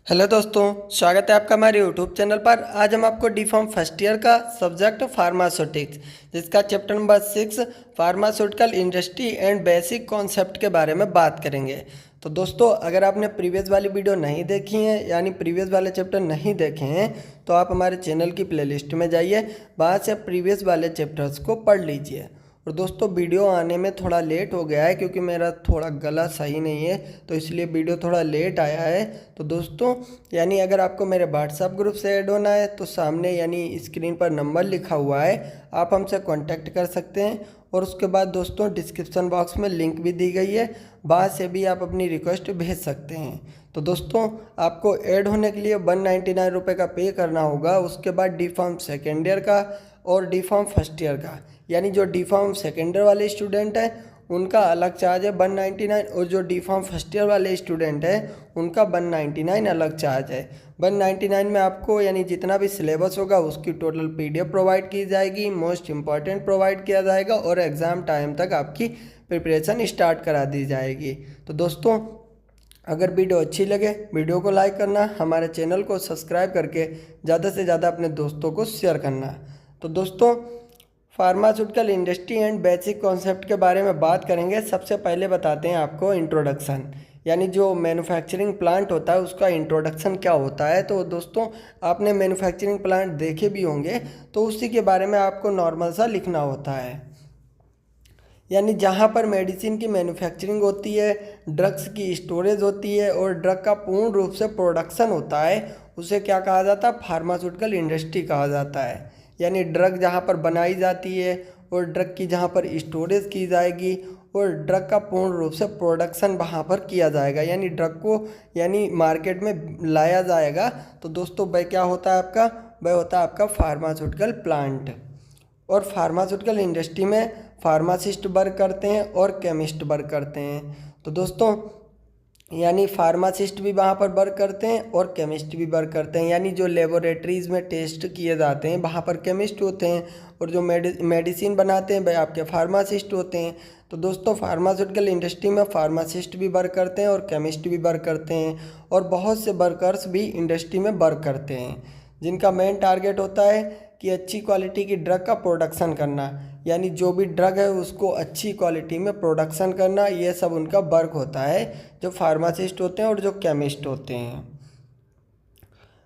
Hello दोस्तों, स्वागत है आपका हमारे यूट्यूब चैनल पर। आज हम आपको डी फार्म फर्स्ट ईयर का सब्जेक्ट फार्मास्यूटिक्स जिसका chapter number 6 pharmaceutical industry and basic concept के बारे में बात करेंगे। तो दोस्तों, अगर आपने प्रीवियस वाली वीडियो नहीं देखी है यानी प्रीवियस वाले चैप्टर नहीं देखे हैं तो आप हमारे चैनल की प्लेलिस्ट में जाइए, वहाँ से प्रीवियस वाले चैप्टर्स को पढ़ लीजिए। और दोस्तों, वीडियो आने में थोड़ा लेट हो गया है क्योंकि मेरा थोड़ा गला सही नहीं है, तो इसलिए वीडियो थोड़ा लेट आया है। तो दोस्तों, यानी अगर आपको मेरे व्हाट्सएप ग्रुप से ऐड होना है तो सामने यानी स्क्रीन पर नंबर लिखा हुआ है, आप हमसे कांटेक्ट कर सकते हैं। और उसके बाद दोस्तों, डिस्क्रिप्शन बॉक्स में लिंक भी दी गई है, वहाँ से भी आप अपनी रिक्वेस्ट भेज सकते हैं। तो दोस्तों, आपको ऐड होने के लिए 199 रुपये का पे करना होगा। उसके बाद डी फार्म सेकेंड ईयर का और डी फार्म फर्स्ट ईयर का, यानी जो डी फार्म सेकेंड ईयर वाले स्टूडेंट हैं उनका अलग चार्ज है 199, और जो डी फार्म फर्स्ट ईयर वाले स्टूडेंट हैं उनका 199 अलग चार्ज है। 199 में आपको यानी जितना भी सिलेबस होगा उसकी टोटल PDF प्रोवाइड की जाएगी, मोस्ट इम्पॉर्टेंट प्रोवाइड किया जाएगा और एग्ज़ाम टाइम तक आपकी प्रिपरेशन स्टार्ट करा दी जाएगी। तो दोस्तों, अगर वीडियो अच्छी लगे वीडियो को लाइक करना, हमारे चैनल को सब्सक्राइब करके ज़्यादा से ज़्यादा अपने दोस्तों को शेयर करना। तो दोस्तों, pharmaceutical industry and basic concept के बारे में बात करेंगे। सबसे पहले बताते हैं आपको इंट्रोडक्शन, यानी जो मैन्युफैक्चरिंग प्लांट होता है उसका इंट्रोडक्शन क्या होता है। तो दोस्तों, आपने मैन्युफैक्चरिंग प्लांट देखे भी होंगे, तो उसी के बारे में आपको नॉर्मल सा लिखना होता है। यानी जहाँ पर मेडिसिन की मैन्युफैक्चरिंग होती है, ड्रग्स की स्टोरेज होती है और ड्रग का पूर्ण रूप से प्रोडक्शन होता है, उसे क्या कहा जाता है? फार्मास्यूटिकल इंडस्ट्री कहा जाता है। यानी ड्रग जहाँ पर बनाई जाती है और ड्रग की जहाँ पर स्टोरेज की जाएगी और ड्रग का पूर्ण रूप से प्रोडक्शन वहाँ पर किया जाएगा, यानी ड्रग को यानी मार्केट में लाया जाएगा। तो दोस्तों, वह क्या होता है आपका? वह होता है आपका फार्मास्यूटिकल प्लांट। और फार्मास्यूटिकल इंडस्ट्री में फार्मासिस्ट वर्क करते हैं और केमिस्ट वर्क करते हैं। तो दोस्तों, यानी फार्मासिस्ट भी वहाँ पर वर्क करते हैं और केमिस्ट भी वर्क करते हैं। यानी जो लेबोरेटरीज़ में टेस्ट किए जाते हैं वहाँ पर केमिस्ट होते हैं, और जो मेडिसिन बनाते हैं वह आपके फार्मासिस्ट होते हैं। तो दोस्तों, फार्मास्यूटिकल इंडस्ट्री में फार्मासिस्ट भी वर्क करते हैं और केमिस्ट भी वर्क करते हैं, और बहुत से वर्कर्स भी इंडस्ट्री में वर्क करते हैं, जिनका मेन टारगेट होता है कि अच्छी क्वालिटी की ड्रग का प्रोडक्शन करना। यानी जो भी ड्रग है उसको अच्छी क्वालिटी में प्रोडक्शन करना, ये सब उनका वर्क होता है, जो फार्मासिस्ट होते हैं और जो केमिस्ट होते हैं।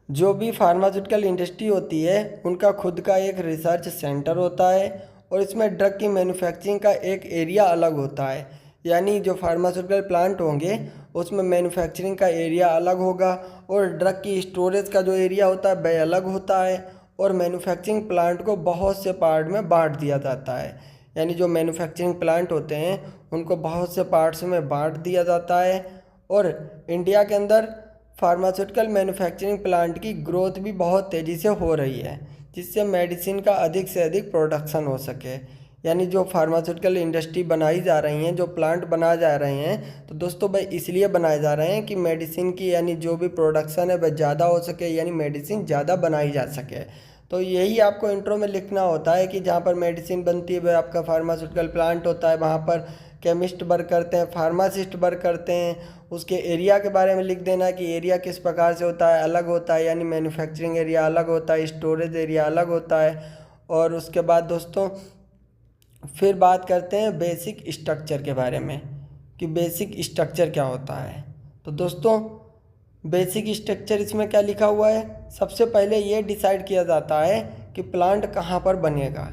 जो भी फार्मास्यूटिकल इंडस्ट्री होती है उनका खुद का एक रिसर्च सेंटर होता है, और इसमें ड्रग की मैन्युफैक्चरिंग का एक एरिया अलग होता है। यानी जो फार्मास्यूटिकल प्लांट होंगे उसमें मैन्युफैक्चरिंग का एरिया अलग होगा, और ड्रग की स्टोरेज का जो एरिया होता है वह अलग होता है, और मैन्युफैक्चरिंग प्लांट को बहुत से पार्ट में बांट दिया जाता है। यानी जो मैन्युफैक्चरिंग प्लांट होते हैं उनको बहुत से पार्ट्स में बांट दिया जाता है। और इंडिया के अंदर फार्मास्यूटिकल मैन्युफैक्चरिंग प्लांट की ग्रोथ भी बहुत तेज़ी से हो रही है, जिससे मेडिसिन का अधिक से अधिक प्रोडक्शन हो सके। यानी जो फार्मास्यूटिकल इंडस्ट्री बनाई जा रही हैं, जो प्लांट बनाए जा रहे हैं, तो दोस्तों भाई इसलिए बनाए जा रहे हैं कि मेडिसिन की यानी जो भी प्रोडक्शन है वह ज़्यादा हो सके, यानी मेडिसिन ज़्यादा बनाई जा सके। तो यही आपको इंट्रो में लिखना होता है कि जहाँ पर मेडिसिन बनती है वह आपका फार्मास्यूटिकल प्लांट होता है, वहाँ पर केमिस्ट वर्क करते हैं, फार्मासिस्ट वर्क करते हैं। उसके एरिया के बारे में लिख देना कि एरिया किस प्रकार से होता है, अलग होता है, यानी मैन्युफैक्चरिंग एरिया अलग होता है, स्टोरेज एरिया अलग होता है। और उसके बाद दोस्तों, फिर बात करते हैं बेसिक स्ट्रक्चर के बारे में कि बेसिक स्ट्रक्चर क्या होता है। तो दोस्तों, बेसिक स्ट्रक्चर इसमें क्या लिखा हुआ है? सबसे पहले ये डिसाइड किया जाता है कि प्लांट कहाँ पर बनेगा।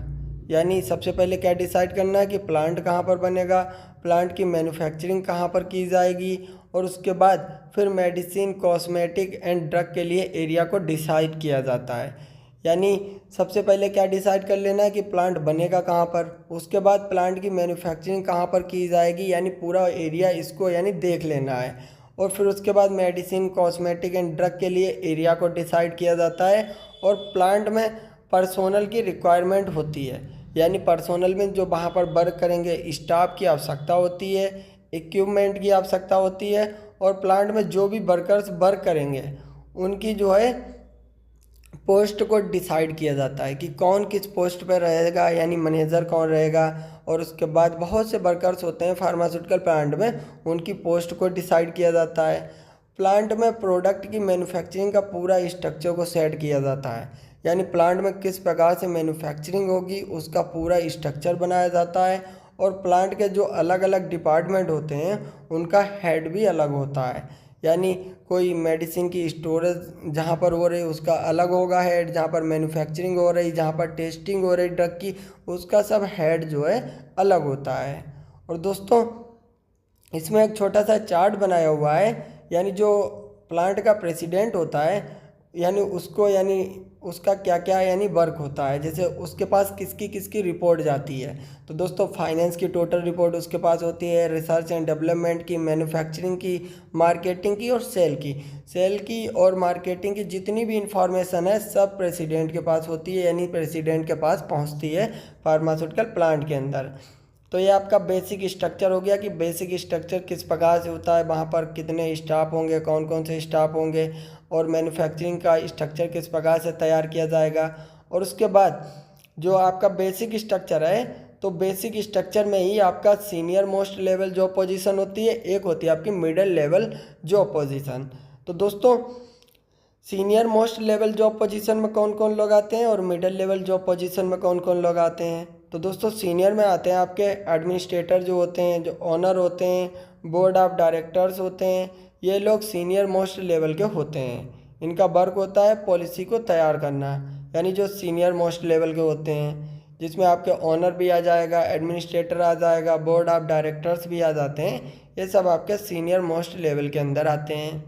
यानी सबसे पहले क्या डिसाइड करना है कि प्लांट कहाँ पर बनेगा, प्लांट की मैन्युफैक्चरिंग कहाँ पर की जाएगी, और उसके बाद फिर मेडिसिन, कॉस्मेटिक एंड ड्रग के लिए एरिया को डिसाइड किया जाता है। यानी सबसे पहले क्या डिसाइड कर लेना है कि प्लांट बनेगा कहाँ पर, उसके बाद प्लांट की मैन्युफैक्चरिंग कहाँ पर की जाएगी, यानी पूरा एरिया इसको यानी देख लेना है। और फिर उसके बाद मेडिसिन, कॉस्मेटिक एंड ड्रग के लिए एरिया को डिसाइड किया जाता है। और प्लांट में पर्सोनल की रिक्वायरमेंट होती है, यानी पर्सोनल में जो वहाँ पर वर्क करेंगे स्टाफ की आवश्यकता होती है, इक्विपमेंट की आवश्यकता होती है, और प्लांट में जो भी वर्कर्स वर्क करेंगे उनकी जो है पोस्ट को डिसाइड किया जाता है कि कौन किस पोस्ट पर रहेगा, यानी मैनेजर कौन रहेगा। और उसके बाद बहुत से वर्कर्स होते हैं फार्मास्यूटिकल प्लांट में, उनकी पोस्ट को डिसाइड किया जाता है। प्लांट में प्रोडक्ट की मैन्युफैक्चरिंग का पूरा स्ट्रक्चर को सेट किया जाता है, यानी प्लांट में किस प्रकार से मैन्युफैक्चरिंग होगी उसका पूरा स्ट्रक्चर बनाया जाता है। और प्लांट के जो अलग अलग डिपार्टमेंट होते हैं उनका हेड भी अलग होता है, यानी कोई मेडिसिन की स्टोरेज जहाँ पर हो रही उसका अलग होगा हेड, जहाँ पर मैन्युफैक्चरिंग हो रही, जहाँ पर टेस्टिंग हो रही ड्रग की, उसका सब हेड जो है अलग होता है। और दोस्तों इसमें एक छोटा सा चार्ट बनाया हुआ है, यानी जो प्लांट का प्रेसिडेंट होता है यानी उसको यानी उसका क्या क्या यानी वर्क होता है, जैसे उसके पास किसकी किसकी रिपोर्ट जाती है। तो दोस्तों फाइनेंस की टोटल रिपोर्ट उसके पास होती है, रिसर्च एंड डेवलपमेंट की, मैन्युफैक्चरिंग की, मार्केटिंग की और सेल की और मार्केटिंग की जितनी भी इंफॉर्मेशन है सब प्रेसिडेंट के पास होती है, यानी प्रेसिडेंट के पास पहुंचती है फार्मास्यूटिकल प्लांट के अंदर। तो ये आपका बेसिक स्ट्रक्चर हो गया कि बेसिक स्ट्रक्चर किस प्रकार से होता है, वहाँ पर कितने स्टाफ होंगे, कौन कौन से स्टाफ होंगे, और मैन्युफैक्चरिंग का स्ट्रक्चर किस प्रकार से तैयार किया जाएगा। और उसके बाद जो आपका बेसिक स्ट्रक्चर है, तो बेसिक स्ट्रक्चर में ही आपका senior most level job position होती है, एक होती है आपकी मिडिल लेवल जॉब पोजीशन। तो दोस्तों senior most level job position में कौन कौन लोग आते हैं और मिडिल लेवल जॉब पोजीशन में कौन कौन लोग आते हैं। तो दोस्तों सीनियर में आते हैं आपके एडमिनिस्ट्रेटर जो होते हैं, जो ऑनर होते हैं, बोर्ड ऑफ डायरेक्टर्स होते हैं, ये लोग सीनियर मोस्ट लेवल के होते हैं। इनका वर्क होता है पॉलिसी को तैयार करना, यानी जो सीनियर मोस्ट लेवल के होते हैं, जिसमें आपके ऑनर भी आ जाएगा, एडमिनिस्ट्रेटर आ जाएगा, बोर्ड ऑफ डायरेक्टर्स भी आ जाते हैं, ये सब आपके सीनियर मोस्ट लेवल के अंदर आते हैं।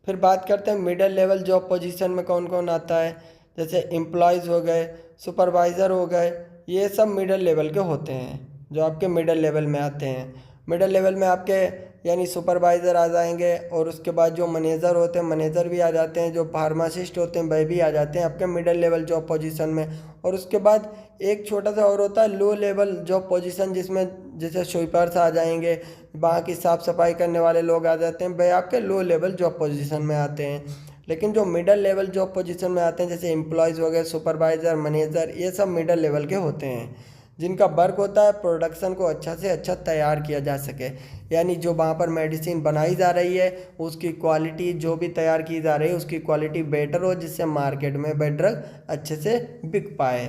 फिर बात करते हैं मिडिल लेवल जॉब पोजीशन में कौन कौन आता है, जैसे एम्प्लॉयज़ हो गए, सुपरवाइज़र हो गए, ये सब मिडिल लेवल के होते हैं जो आपके मिडिल लेवल में आते हैं। मिडिल लेवल में आपके यानी सुपरवाइज़र आ जाएंगे, और उसके बाद जो मैनेजर होते हैं मैनेजर भी आ जाते हैं, जो फार्मासिस्ट होते हैं वह भी आ जाते हैं आपके मिडिल लेवल जॉब पोजीशन में। और उसके बाद एक छोटा सा और होता है लो लेवल जॉब पोजीशन, जिसमें जैसे स्वीपर्स आ जाएंगे, वहाँ की साफ़ सफाई करने वाले लोग आ जाते हैं, वह आपके लो लेवल जॉब पोजीशन में आते हैं। लेकिन जो मिडिल लेवल जॉब पोजीशन में आते हैं जैसे एम्प्लॉयज़ हो गए, सुपरवाइज़र, मैनेजर, ये सब मिडिल लेवल के होते हैं, जिनका वर्क होता है प्रोडक्शन को अच्छा से अच्छा तैयार किया जा सके, यानी जो वहाँ पर मेडिसिन बनाई जा रही है उसकी क्वालिटी जो भी तैयार की जा रही है उसकी क्वालिटी बेटर हो, जिससे मार्केट में वह ड्रग अच्छे से बिक पाए।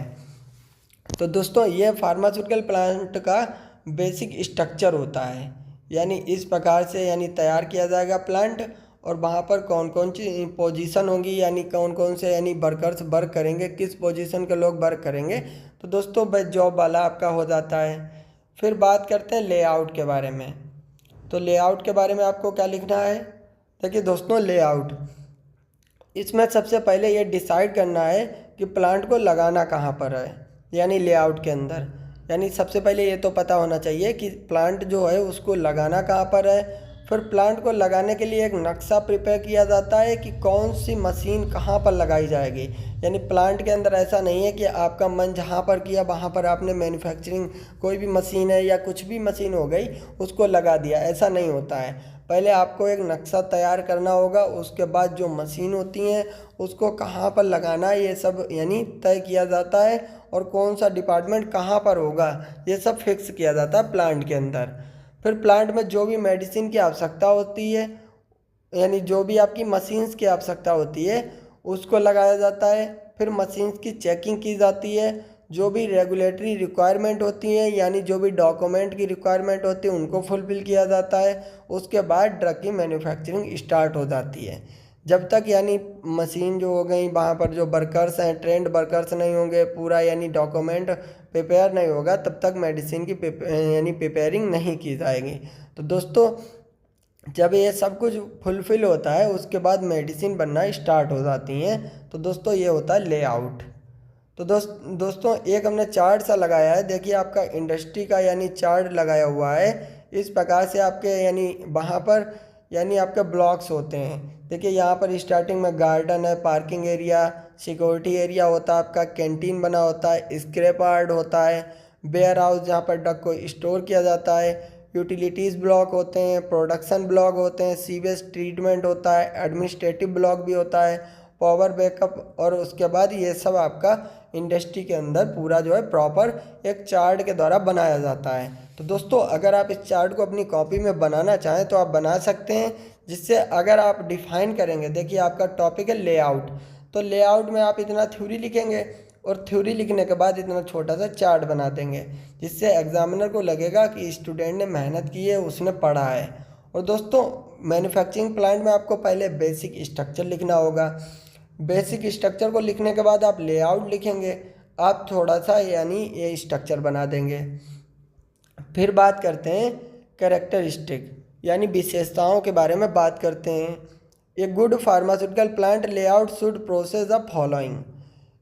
तो दोस्तों ये फार्मास्यूटिकल प्लांट का बेसिक स्ट्रक्चर होता है, यानी इस प्रकार से यानी तैयार किया जाएगा प्लांट, और वहाँ पर कौन कौन सी पोजीशन होगी, यानी कौन कौन से यानी वर्कर्स वर्क करेंगे, किस पोजीशन के लोग वर्क करेंगे। तो दोस्तों बस जॉब वाला आपका हो जाता है। फिर बात करते हैं लेआउट के बारे में। तो लेआउट के बारे में आपको क्या लिखना है, देखिए दोस्तों लेआउट, इसमें सबसे पहले ये डिसाइड करना है कि प्लांट को लगाना कहाँ पर है, यानी लेआउट के अंदर। यानी सबसे पहले ये तो पता होना चाहिए कि प्लांट जो है उसको लगाना कहाँ पर है। फिर प्लांट को लगाने के लिए एक नक्शा प्रिपेयर किया जाता है कि कौन सी मशीन कहाँ पर लगाई जाएगी, यानी प्लांट के अंदर ऐसा नहीं है कि आपका मन जहाँ पर किया वहाँ पर आपने मैन्युफैक्चरिंग कोई भी मशीन है या कुछ भी मशीन हो गई उसको लगा दिया, ऐसा नहीं होता है। पहले आपको एक नक्शा तैयार करना होगा, उसके बाद जो मशीन होती हैं उसको कहाँ पर लगाना है ये सब यानी तय किया जाता है, और कौन सा डिपार्टमेंट कहाँ पर होगा ये सब फिक्स किया जाता है प्लांट के अंदर। फिर प्लांट में जो भी मेडिसिन की आवश्यकता होती है, यानी जो भी आपकी मशीन्स की आवश्यकता होती है उसको लगाया जाता है। फिर मशीन्स की चेकिंग की जाती है, जो भी रेगुलेटरी रिक्वायरमेंट होती है यानी जो भी डॉक्यूमेंट की रिक्वायरमेंट होती है उनको फुलफ़िल किया जाता है। उसके बाद ड्रग की मैन्युफैक्चरिंग स्टार्ट हो जाती है। जब तक यानी मशीन जो हो गई वहाँ पर जो वर्कर्स हैं ट्रेंड वर्कर्स नहीं होंगे, पूरा यानी डॉक्यूमेंट प्रिपेयर नहीं होगा, तब तक मेडिसिन की यानी प्रिपेयरिंग नहीं की जाएगी। तो दोस्तों जब ये सब कुछ फुलफ़िल होता है उसके बाद मेडिसिन बनना स्टार्ट हो जाती हैं। तो दोस्तों ये होता है लेआउट। तो दोस्तों एक हमने चार्ट सा लगाया है, देखिए आपका इंडस्ट्री का यानी चार्ट लगाया हुआ है। इस प्रकार से आपके यानी वहाँ पर यानी आपके ब्लॉक्स होते हैं। देखिए यहाँ पर स्टार्टिंग में गार्डन है, पार्किंग एरिया, सिक्योरिटी एरिया होता है आपका, कैंटीन बना होता है, स्क्रैप यार्ड होता है, वेयर हाउस जहाँ पर ड्रग को स्टोर किया जाता है, यूटिलिटीज़ ब्लॉक होते हैं, प्रोडक्शन ब्लॉक होते हैं, सीवेज ट्रीटमेंट होता है, एडमिनिस्ट्रेटिव ब्लॉक भी होता है, पावर बैकअप, और उसके बाद ये सब आपका इंडस्ट्री के अंदर पूरा जो है प्रॉपर एक चार्ट के द्वारा बनाया जाता है। तो दोस्तों अगर आप इस चार्ट को अपनी कॉपी में बनाना चाहें तो आप बना सकते हैं, जिससे अगर आप डिफाइन करेंगे, देखिए आपका टॉपिक है लेआउट, तो लेआउट में आप इतना थ्योरी लिखेंगे और थ्योरी लिखने के बाद इतना छोटा सा चार्ट बना देंगे, जिससे एग्जामिनर को लगेगा कि स्टूडेंट ने मेहनत की है, उसने पढ़ा है। और दोस्तों मैन्युफैक्चरिंग प्लांट में आपको पहले बेसिक स्ट्रक्चर लिखना होगा। बेसिक स्ट्रक्चर को लिखने के बाद आप लेआउट लिखेंगे, आप थोड़ा सा यानी ये स्ट्रक्चर बना देंगे। फिर बात करते हैं कैरेक्टरिस्टिक यानी विशेषताओं के बारे में बात करते हैं। A good pharmaceutical plant layout should process the following,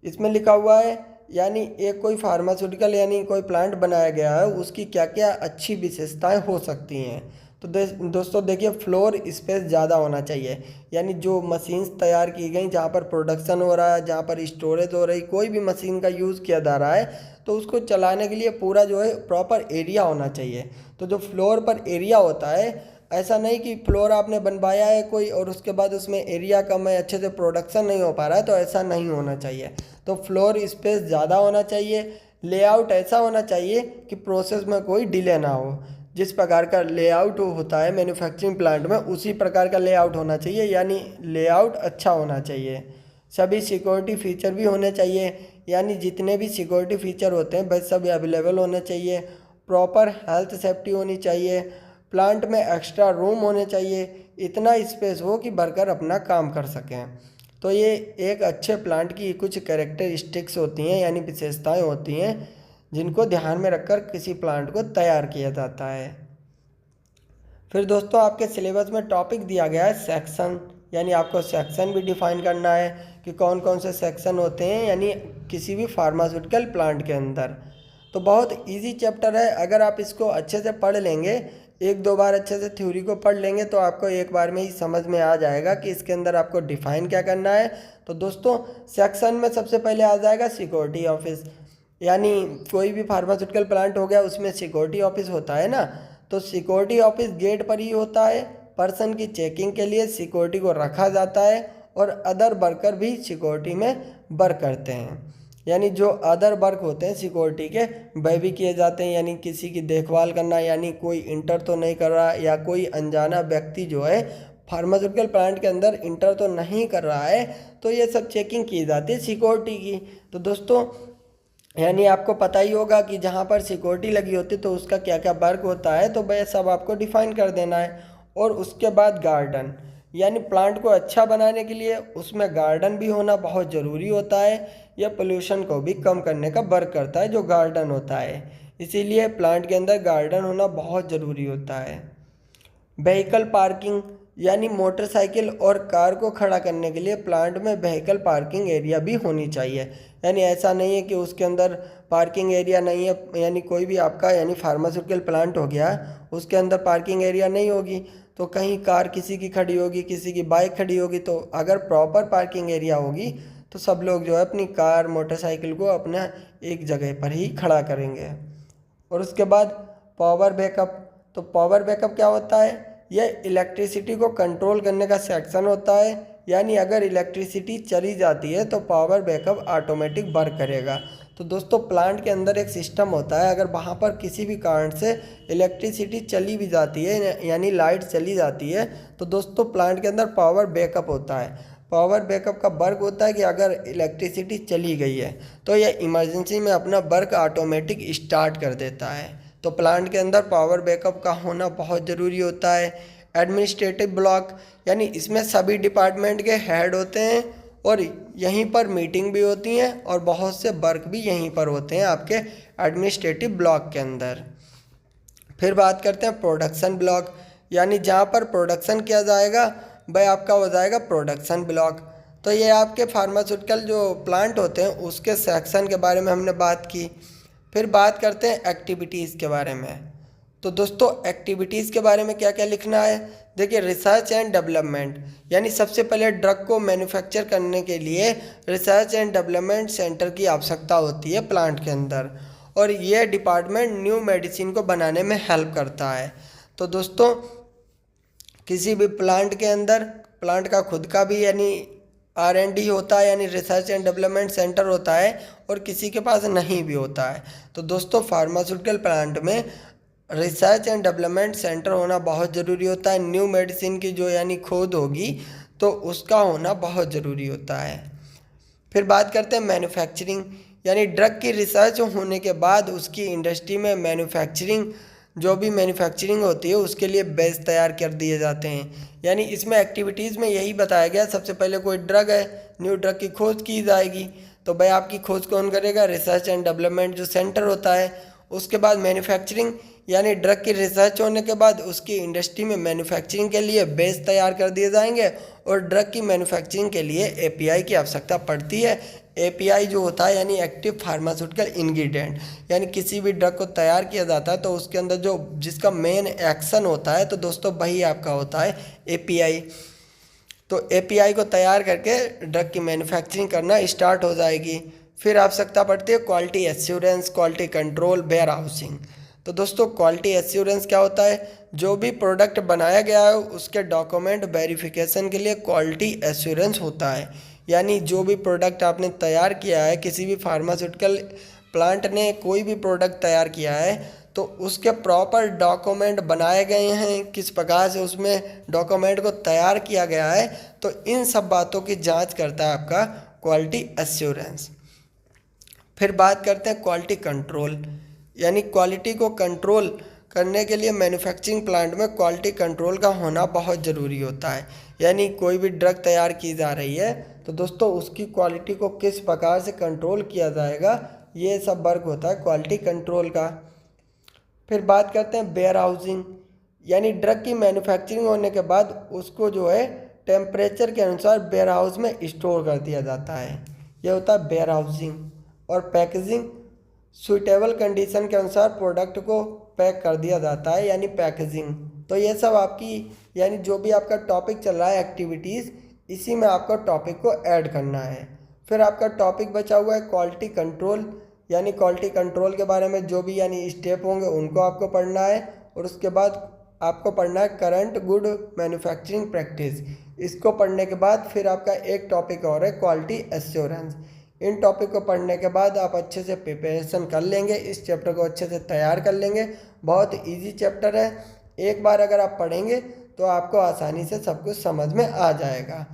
इसमें लिखा हुआ है यानी एक कोई फार्मास्यूटिकल यानी कोई प्लांट बनाया गया है उसकी क्या क्या अच्छी विशेषताएं हो सकती हैं। तो दोस्तों देखिए फ्लोर स्पेस ज़्यादा होना चाहिए, यानी जो मशीन्स तैयार की गई जहाँ पर प्रोडक्शन हो रहा है, जहाँ पर स्टोरेज हो रही, कोई भी मशीन का यूज़ किया जा रहा है तो उसको चलाने के लिए पूरा जो है प्रॉपर एरिया होना चाहिए। तो जो फ्लोर पर एरिया होता है, ऐसा नहीं कि फ्लोर आपने बनवाया है कोई और उसके बाद उसमें एरिया कम है, अच्छे से प्रोडक्शन नहीं हो पा रहा है, तो ऐसा नहीं होना चाहिए। तो फ्लोर स्पेस ज़्यादा होना चाहिए। लेआउट ऐसा होना चाहिए कि प्रोसेस में कोई डिले ना हो। जिस प्रकार का लेआउट होता है मैन्युफैक्चरिंग प्लांट में, उसी प्रकार का लेआउट होना चाहिए, यानी लेआउट अच्छा होना चाहिए। सभी सिक्योरिटी फीचर भी होने चाहिए, यानी जितने भी सिक्योरिटी फीचर होते हैं वह सब अवेलेबल होने चाहिए। प्रॉपर हेल्थ सेफ्टी होनी चाहिए। प्लांट में एक्स्ट्रा रूम होने चाहिए, इतना स्पेस हो कि वर्कर अपना काम कर सकें। तो ये एक अच्छे प्लांट की कुछ कैरेक्टरिस्टिक्स होती हैं यानी विशेषताएं होती हैं, जिनको ध्यान में रखकर किसी प्लांट को तैयार किया जाता है। फिर दोस्तों आपके सिलेबस में टॉपिक दिया गया है सेक्शन, यानी आपको सेक्शन भी डिफाइन करना है कि कौन कौन से सेक्शन होते हैं यानी किसी भी फार्मास्यूटिकल प्लांट के अंदर। तो बहुत इजी चैप्टर है, अगर आप इसको अच्छे से पढ़ लेंगे, एक दो बार अच्छे से थ्योरी को पढ़ लेंगे तो आपको एक बार में ही समझ में आ जाएगा कि इसके अंदर आपको डिफाइन क्या करना है। तो दोस्तों सेक्शन में सबसे पहले आ जाएगा सिक्योरिटी ऑफिस, यानी कोई भी फार्मास्यूटिकल प्लांट हो गया उसमें सिक्योरिटी ऑफिस होता है ना, तो सिक्योरिटी ऑफिस गेट पर ही होता है। पर्सन की चेकिंग के लिए सिक्योरिटी को रखा जाता है और अदर वर्कर भी सिक्योरिटी में वर्क करते हैं, यानी जो अदर वर्क होते हैं सिक्योरिटी के वह भी किए जाते हैं, यानी किसी की देखभाल करना, यानी कोई इंटर तो नहीं कर रहा या कोई अनजाना व्यक्ति जो है फार्मास्यूटिकल प्लांट के अंदर इंटर तो नहीं कर रहा है, तो ये सब चेकिंग की जाती है सिक्योरिटी की। तो दोस्तों यानी आपको पता ही होगा कि जहाँ पर सिक्योरिटी लगी होती है तो उसका क्या क्या वर्क होता है, तो वह सब आपको डिफाइन कर देना है। और उसके बाद गार्डन, यानी प्लांट को अच्छा बनाने के लिए उसमें गार्डन भी होना बहुत ज़रूरी होता है। यह पोल्यूशन को भी कम करने का वर्क करता है जो गार्डन होता है, इसीलिए प्लांट के अंदर गार्डन होना बहुत ज़रूरी होता है। व्हीकल पार्किंग, यानी मोटरसाइकिल और कार को खड़ा करने के लिए प्लांट में व्हीकल पार्किंग एरिया भी होनी चाहिए, यानी ऐसा नहीं है कि उसके अंदर पार्किंग एरिया नहीं है, यानी कोई भी आपका यानी फार्मास्यूटिकल प्लांट हो गया उसके अंदर पार्किंग एरिया नहीं होगी तो कहीं कार किसी की खड़ी होगी, किसी की बाइक खड़ी होगी, तो अगर प्रॉपर पार्किंग एरिया होगी तो सब लोग जो है अपनी कार मोटरसाइकिल को अपना एक जगह पर ही खड़ा करेंगे। और उसके बाद पावर बैकअप, तो पावर बैकअप क्या होता है, यह इलेक्ट्रिसिटी को कंट्रोल करने का सेक्शन होता है, यानी अगर इलेक्ट्रिसिटी चली जाती है तो पावर बैकअप ऑटोमेटिक वर्क करेगा। तो दोस्तों प्लांट के अंदर एक सिस्टम होता है, अगर वहाँ पर किसी भी कारण से इलेक्ट्रिसिटी चली भी जाती है यानी लाइट चली जाती है तो दोस्तों प्लांट के अंदर पावर बैकअप होता है। पावर बैकअप का वर्क होता है कि अगर इलेक्ट्रिसिटी चली गई है तो यह इमरजेंसी में अपना वर्क ऑटोमेटिक स्टार्ट कर देता है। तो प्लांट के अंदर पावर बैकअप का होना बहुत ज़रूरी होता है। एडमिनिस्ट्रेटिव ब्लॉक, यानी इसमें सभी डिपार्टमेंट के हेड होते हैं और यहीं पर मीटिंग भी होती हैं और बहुत से वर्क भी यहीं पर होते हैं आपके एडमिनिस्ट्रेटिव ब्लॉक के अंदर। फिर बात करते हैं प्रोडक्शन ब्लॉक, यानी जहाँ पर प्रोडक्शन किया जाएगा वह आपका हो जाएगा प्रोडक्शन ब्लॉक। तो ये आपके फार्मास्यूटिकल जो प्लांट होते हैं उसके सेक्शन के बारे में हमने बात की। फिर बात करते हैं एक्टिविटीज़ के बारे में। तो दोस्तों एक्टिविटीज़ के बारे में क्या क्या लिखना है, देखिए रिसर्च एंड डेवलपमेंट, यानी सबसे पहले ड्रग को मैन्युफैक्चर करने के लिए रिसर्च एंड डेवलपमेंट सेंटर की आवश्यकता होती है प्लांट के अंदर, और ये डिपार्टमेंट न्यू मेडिसिन को बनाने में हेल्प करता है। तो दोस्तों किसी भी प्लांट के अंदर प्लांट का खुद का भी यानी R&D होता है यानी रिसर्च एंड डेवलपमेंट सेंटर होता है और किसी के पास नहीं भी होता है। तो दोस्तों फार्मास्यूटिकल प्लांट में रिसर्च एंड डेवलपमेंट सेंटर होना बहुत ज़रूरी होता है। न्यू मेडिसिन की जो यानी खोज होगी तो उसका होना बहुत ज़रूरी होता है। फिर बात करते हैं मैन्युफैक्चरिंग, यानी ड्रग की रिसर्च होने के बाद उसकी इंडस्ट्री में मैन्युफैक्चरिंग, जो भी मैन्युफैक्चरिंग होती है उसके लिए बैच तैयार कर दिए जाते हैं। यानी इसमें एक्टिविटीज़ में यही बताया गया, सबसे पहले कोई ड्रग है, न्यू ड्रग की खोज की जाएगी तो भाई आपकी खोज कौन करेगा, रिसर्च एंड डेवलपमेंट जो सेंटर होता है। उसके बाद मैन्युफैक्चरिंग, यानी ड्रग की रिसर्च होने के बाद उसकी इंडस्ट्री में मैन्युफैक्चरिंग के लिए बेस तैयार कर दिए जाएंगे और ड्रग की मैन्युफैक्चरिंग के लिए एपीआई की आवश्यकता पड़ती है। एपीआई जो होता है यानी एक्टिव फार्मास्यूटिकल इंग्रेडिएंट, यानी किसी भी ड्रग को तैयार किया जाता है तो उसके अंदर जो जिसका मेन एक्शन होता है तो दोस्तों वही आपका होता है एपीआई। तो एपीआई को तैयार करके ड्रग की मैन्युफैक्चरिंग करना स्टार्ट हो जाएगी। फिर आवश्यकता पड़ती है quality assurance, quality control, warehousing. तो दोस्तों क्वालिटी एश्योरेंस क्या होता है, जो भी प्रोडक्ट बनाया गया है उसके डॉक्यूमेंट वेरिफिकेशन के लिए क्वालिटी एश्योरेंस होता है। यानी जो भी प्रोडक्ट आपने तैयार किया है, किसी भी फार्मास्यूटिकल प्लांट ने कोई भी प्रोडक्ट तैयार किया है तो उसके प्रॉपर डॉक्यूमेंट बनाए गए हैं, किस प्रकार से उसमें डॉक्यूमेंट को तैयार किया गया है, तो इन सब बातों की जांच करता है आपका क्वालिटी एश्योरेंस। फिर बात करते हैं क्वालिटी कंट्रोल, यानी क्वालिटी को कंट्रोल करने के लिए मैन्युफैक्चरिंग प्लांट में क्वालिटी कंट्रोल का होना बहुत ज़रूरी होता है। यानी कोई भी ड्रग तैयार की जा रही है तो दोस्तों उसकी क्वालिटी को किस प्रकार से कंट्रोल किया जाएगा, ये सब वर्क होता है क्वालिटी कंट्रोल का। फिर बात करते हैं वेयर हाउसिंग, यानी ड्रग की मैन्युफैक्चरिंग होने के बाद उसको जो है टेम्परेचर के अनुसार वेयर हाउस में स्टोर कर दिया जाता है, यह होता है वेयर हाउसिंग। और पैकेजिंग, सुइटेबल कंडीशन के अनुसार प्रोडक्ट को पैक कर दिया जाता है यानी पैकेजिंग। तो ये सब आपकी यानी जो भी आपका टॉपिक चल रहा है एक्टिविटीज़, इसी में आपको टॉपिक को ऐड करना है। फिर आपका टॉपिक बचा हुआ है क्वालिटी कंट्रोल, यानी क्वालिटी कंट्रोल के बारे में जो भी यानी स्टेप होंगे उनको आपको पढ़ना है। और उसके बाद आपको पढ़ना है करंट गुड मैन्युफैक्चरिंग प्रैक्टिस। इसको पढ़ने के बाद फिर आपका एक टॉपिक और है क्वालिटी एश्योरेंस। इन टॉपिक को पढ़ने के बाद आप अच्छे से प्रिपरेशन कर लेंगे, इस चैप्टर को अच्छे से तैयार कर लेंगे। बहुत इजी चैप्टर है, एक बार अगर आप पढ़ेंगे तो आपको आसानी से सब कुछ समझ में आ जाएगा।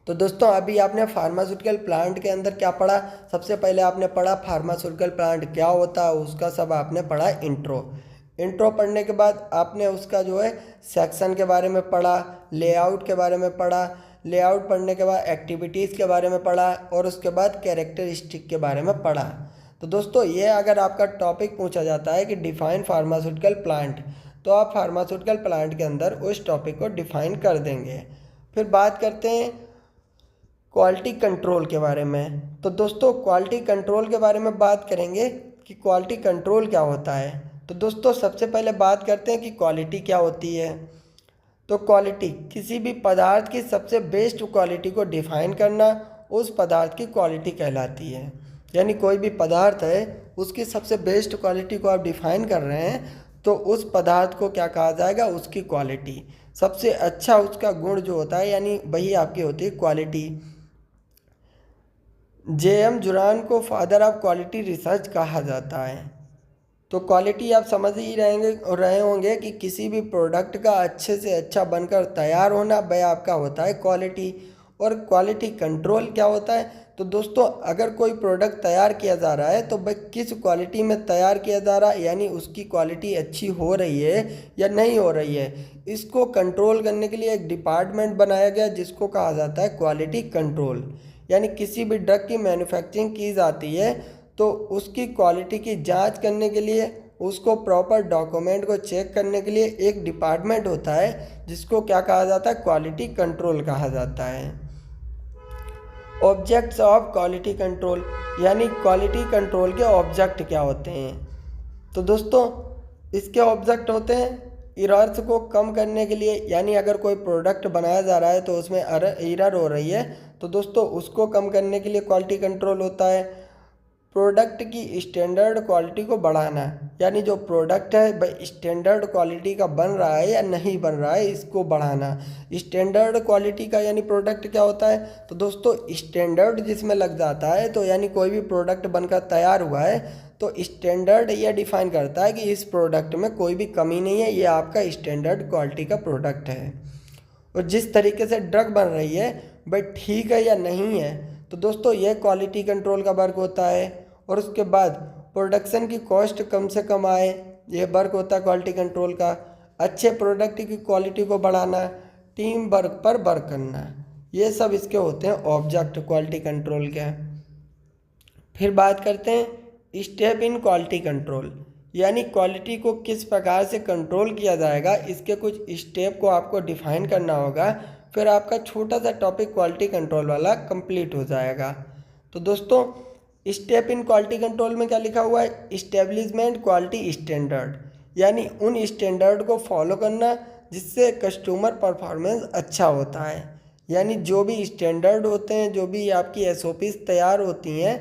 तो दोस्तों अभी आपने फार्मास्यूटिकल प्लांट के अंदर क्या पढ़ा, सबसे पहले आपने पढ़ा फार्मास्यूटिकल प्लांट क्या होता है, उसका सब आपने पढ़ा इंट्रो पढ़ने के बाद आपने उसका जो है सेक्शन के बारे में पढ़ा, लेआउट के बारे में पढ़ा, लेआउट पढ़ने के बाद एक्टिविटीज़ के बारे में पढ़ा और उसके बाद कैरेक्टरिस्टिक के बारे में पढ़ा। तो दोस्तों ये अगर आपका टॉपिक पूछा जाता है कि डिफाइन फार्मास्यूटिकल प्लांट, तो आप फार्मास्यूटिकल प्लांट के अंदर उस टॉपिक को डिफाइन कर देंगे। फिर बात करते हैं क्वालिटी कंट्रोल के बारे में। तो दोस्तों क्वालिटी कंट्रोल के बारे में बात करेंगे कि क्वालिटी कंट्रोल क्या होता है। तो दोस्तों सबसे पहले बात करते हैं कि क्वालिटी क्या होती है। तो क्वालिटी किसी भी पदार्थ की सबसे बेस्ट क्वालिटी को डिफाइन करना, उस पदार्थ की क्वालिटी कहलाती है। यानी कोई भी पदार्थ है उसकी सबसे बेस्ट क्वालिटी को आप डिफाइन कर रहे हैं तो उस पदार्थ को क्या कहा जाएगा, उसकी क्वालिटी। सबसे अच्छा उसका गुण जो होता है यानी वही आपकी होती है क्वालिटी। J.M. जुरान को फादर ऑफ क्वालिटी रिसर्च कहा जाता है। तो क्वालिटी आप समझ ही रहे होंगे कि किसी भी प्रोडक्ट का अच्छे से अच्छा बनकर तैयार होना वह आपका होता है क्वालिटी। और क्वालिटी कंट्रोल क्या होता है, तो दोस्तों अगर कोई प्रोडक्ट तैयार किया जा रहा है तो वह किस क्वालिटी में तैयार किया जा रहा है, यानी उसकी क्वालिटी अच्छी हो रही है या नहीं हो रही है, इसको कंट्रोल करने के लिए एक डिपार्टमेंट बनाया गया जिसको कहा जाता है क्वालिटी कंट्रोल। यानी किसी भी ड्रग की मैन्युफैक्चरिंग की जाती है तो उसकी क्वालिटी की जांच करने के लिए, उसको प्रॉपर डॉक्यूमेंट को चेक करने के लिए एक डिपार्टमेंट होता है जिसको क्या कहा जाता है, क्वालिटी कंट्रोल कहा जाता है। ऑब्जेक्ट्स ऑफ क्वालिटी कंट्रोल, यानी क्वालिटी कंट्रोल के ऑब्जेक्ट क्या होते हैं। तो दोस्तों इसके ऑब्जेक्ट होते हैं एरर्स को कम करने के लिए, यानी अगर कोई प्रोडक्ट बनाया जा रहा है तो उसमें एरर हो रही है तो दोस्तों उसको कम करने के लिए क्वालिटी कंट्रोल होता है। प्रोडक्ट की स्टैंडर्ड क्वालिटी को बढ़ाना, यानी जो प्रोडक्ट है भाई स्टैंडर्ड क्वालिटी का बन रहा है या नहीं बन रहा है इसको बढ़ाना। स्टैंडर्ड क्वालिटी का यानी प्रोडक्ट क्या होता है, तो दोस्तों स्टैंडर्ड जिसमें लग जाता है, तो यानी कोई भी प्रोडक्ट बनकर तैयार हुआ है तो स्टैंडर्ड यह डिफाइन करता है कि इस प्रोडक्ट में कोई भी कमी नहीं है, ये आपका स्टैंडर्ड क्वालिटी का प्रोडक्ट है। और जिस तरीके से ड्रग बन रही है भाई ठीक है या नहीं है, तो दोस्तों यह क्वालिटी कंट्रोल का वर्क होता है। और उसके बाद प्रोडक्शन की कॉस्ट कम से कम आए, यह वर्क होता है क्वालिटी कंट्रोल का। अच्छे प्रोडक्ट की क्वालिटी को बढ़ाना, टीम वर्क पर वर्क करना, ये सब इसके होते हैं ऑब्जेक्ट क्वालिटी कंट्रोल के। फिर बात करते हैं स्टेप इन क्वालिटी कंट्रोल, यानी क्वालिटी को किस प्रकार से कंट्रोल किया जाएगा, इसके कुछ स्टेप को आपको डिफाइन करना होगा। फिर आपका छोटा सा टॉपिक क्वालिटी कंट्रोल वाला कंप्लीट हो जाएगा। तो दोस्तों स्टेप इन क्वालिटी कंट्रोल में क्या लिखा हुआ है, इस्टेब्लिशमेंट क्वालिटी स्टैंडर्ड, यानी उन स्टैंडर्ड को फॉलो करना जिससे कस्टमर परफॉर्मेंस अच्छा होता है। यानी जो भी स्टैंडर्ड होते हैं, जो भी आपकी एसओपीज तैयार होती हैं,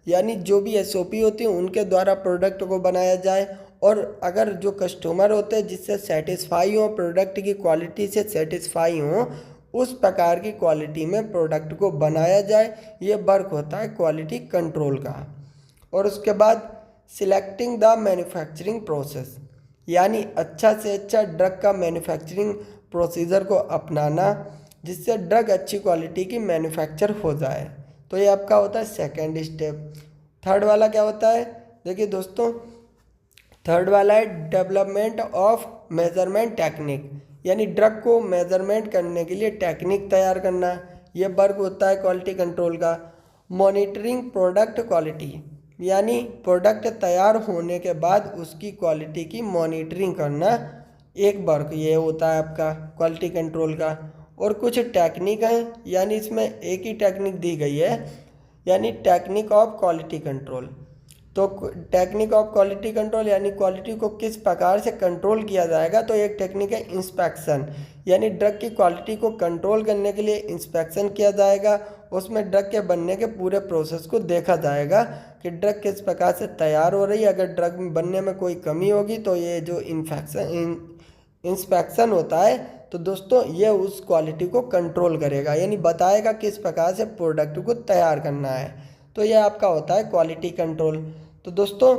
यानी जो भी एसओपी होती है उनके द्वारा प्रोडक्ट को बनाया जाए। और अगर जो कस्टमर होते हैं जिससे सेटिस्फाई हो, प्रोडक्ट की क्वालिटी से सेटिस्फाई हो, उस प्रकार की क्वालिटी में प्रोडक्ट को बनाया जाए, ये वर्क होता है क्वालिटी कंट्रोल का। और उसके बाद सिलेक्टिंग द मैन्युफैक्चरिंग प्रोसेस, यानी अच्छा से अच्छा ड्रग का मैन्युफैक्चरिंग प्रोसीजर को अपनाना जिससे ड्रग अच्छी क्वालिटी की मैन्युफैक्चर हो जाए। तो ये आपका होता है सेकेंड स्टेप। थर्ड वाला क्या होता है, देखिए दोस्तों थर्ड वाला है डेवलपमेंट ऑफ मेजरमेंट टेक्निक, यानी ड्रग को मेजरमेंट करने के लिए टेक्निक तैयार करना, ये वर्क होता है क्वालिटी कंट्रोल का। मॉनिटरिंग प्रोडक्ट क्वालिटी, यानी प्रोडक्ट तैयार होने के बाद उसकी क्वालिटी की मॉनिटरिंग करना, एक वर्क ये होता है आपका क्वालिटी कंट्रोल का। और कुछ टेक्निक हैं, यानी इसमें एक ही टेक्निक दी गई है, यानी टेक्निक ऑफ क्वालिटी कंट्रोल। तो टेक्निक ऑफ क्वालिटी कंट्रोल यानी क्वालिटी को किस प्रकार से कंट्रोल किया जाएगा, तो एक टेक्निक है इंस्पेक्शन, यानी ड्रग की क्वालिटी को कंट्रोल करने के लिए इंस्पेक्शन किया जाएगा। उसमें ड्रग के बनने के पूरे प्रोसेस को देखा जाएगा कि ड्रग किस प्रकार से तैयार हो रही है। अगर ड्रग बनने में कोई कमी होगी तो ये जो इंस्पेक्शन होता है, तो दोस्तों ये उस क्वालिटी को कंट्रोल करेगा, यानी बताएगा किस प्रकार से प्रोडक्ट को तैयार करना है। तो ये आपका होता है क्वालिटी कंट्रोल। तो दोस्तों